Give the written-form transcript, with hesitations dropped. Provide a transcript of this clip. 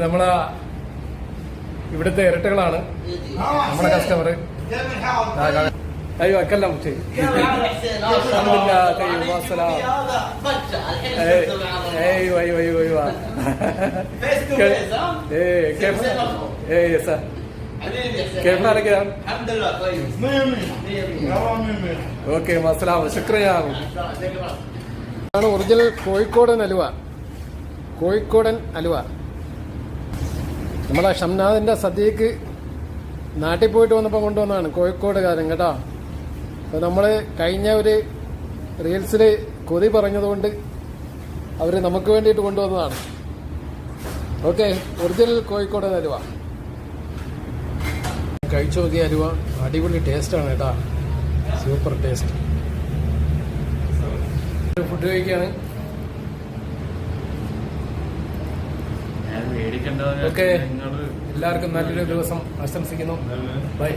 നമ്മളെ ഇവിടുത്തെ ഇരട്ടകളാണ് നമ്മുടെ കസ്റ്റമർ. ايوه اتكلم شيء. الحمد لله طيب والسلام. ايوه ايوه ايوه ايوه. ايه كيف؟ ايه يا سهل. كيف حالك يا عم؟ الحمد لله طيب. 100 اوكي مع السلامه شكرا يا عم. ആണ് ഒറിജിനൽ കോഴിക്കോടൻ അലുവ. കോഴിക്കോടൻ അലുവ നമ്മളെ ഷംനാദിന്റെ സദ്യക്ക് നാട്ടിൽ പോയിട്ട് വന്നപ്പോൾ കൊണ്ടുവന്നതാണ് കോഴിക്കോടുകാരൻ കേട്ടോ. അപ്പോൾ നമ്മൾ കഴിഞ്ഞ ഒരു റീൽസിൽ കൊതി പറഞ്ഞതുകൊണ്ട് അവർ നമുക്ക് വേണ്ടിയിട്ട് കൊണ്ടുവന്നതാണ്. ഓക്കെ, ഒറിജിനൽ കോഴിക്കോടൻ അലുവ കഴിച്ചു നോക്കിയ അലുവ അടിപൊളി ടേസ്റ്റാണ് കേട്ടോ, സൂപ്പർ ടേസ്റ്റ്. ഫുഡ് കഴിക്കുകയാണ്. ഓക്കെ, എല്ലാവർക്കും നല്ലൊരു ദിവസം ആശംസിക്കുന്നു. ബൈ.